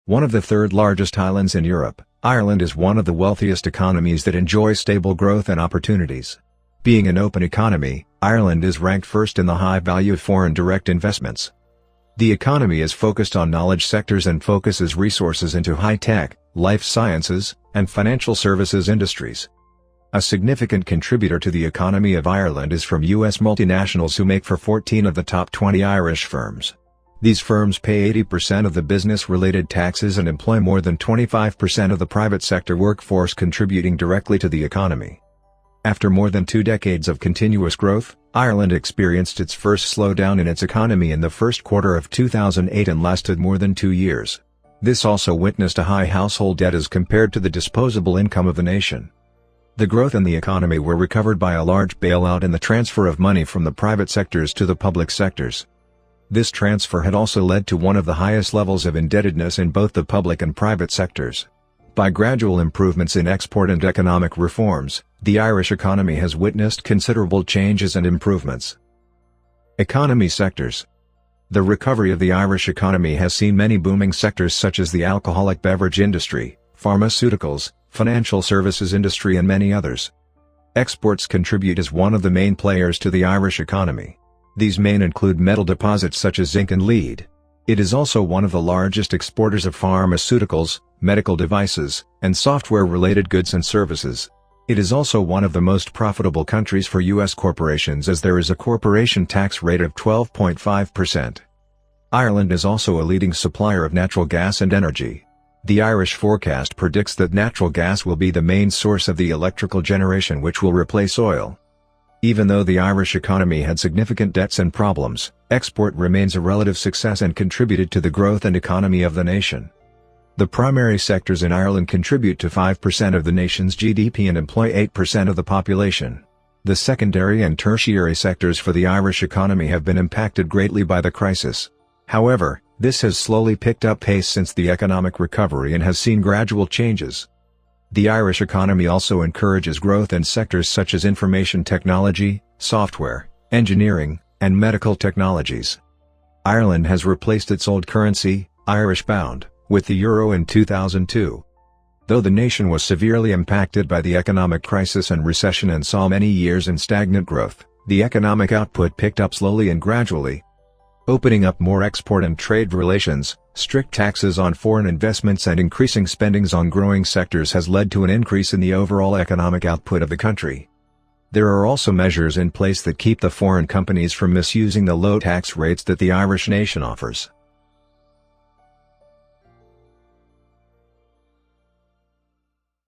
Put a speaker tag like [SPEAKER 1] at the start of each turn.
[SPEAKER 1] One of the third largest islands in Europe, Ireland is one of the wealthiest economies that enjoy stable growth and opportunities. Being an open economy, Ireland is ranked first in the high value of foreign direct investments. The economy is focused on knowledge sectors and focuses resources into high-tech, life sciences, and financial services industries. A significant contributor to the economy of Ireland is from U.S. multinationals who make for 14 of the top 20 Irish firms. These firms pay 80% of the business-related taxes and employ more than 25% of the private sector workforce, contributing directly to the economy. After more than 2 decades of continuous growth, Ireland experienced its first slowdown in its economy in the first quarter of 2008 and lasted more than 2 years. This also witnessed a high household debt as compared to the disposable income of the nation. The growth in the economy were recovered by a large bailout and the transfer of money from the private sectors to the public sectors. This transfer had also led to one of the highest levels of indebtedness in both the public and private sectors. By gradual improvements in export and economic reforms, the Irish economy has witnessed considerable changes and improvements. Economy sectors. The recovery of the Irish economy has seen many booming sectors such as the alcoholic beverage industry, pharmaceuticals, financial services industry and many others. Exports contribute as one of the main players to the Irish economy. These main include metal deposits such as zinc and lead. It is also one of the largest exporters of pharmaceuticals, medical devices, and software-related goods and services. It is also one of the most profitable countries for U.S. corporations as there is a corporation tax rate of 12.5%. Ireland is also a leading supplier of natural gas and energy. The Irish forecast predicts that natural gas will be the main source of the electrical generation which will replace oil. Even though the Irish economy had significant debts and problems, export remains a relative success and contributed to the growth and economy of the nation. The primary sectors in Ireland contribute to 5% of the nation's GDP and employ 8% of the population. The secondary and tertiary sectors for the Irish economy have been impacted greatly by the crisis. However, this has slowly picked up pace since the economic recovery and has seen gradual changes. The Irish economy also encourages growth in sectors such as information technology, software, engineering, and medical technologies. Ireland has replaced its old currency, Irish pound, with the euro in 2002. Though the nation was severely impacted by the economic crisis and recession and saw many years in stagnant growth, the economic output picked up slowly and gradually. Opening up more export and trade relations, strict taxes on foreign investments and increasing spendings on growing sectors has led to an increase in the overall economic output of the country. There are also measures in place that keep the foreign companies from misusing the low tax rates that the Irish nation offers.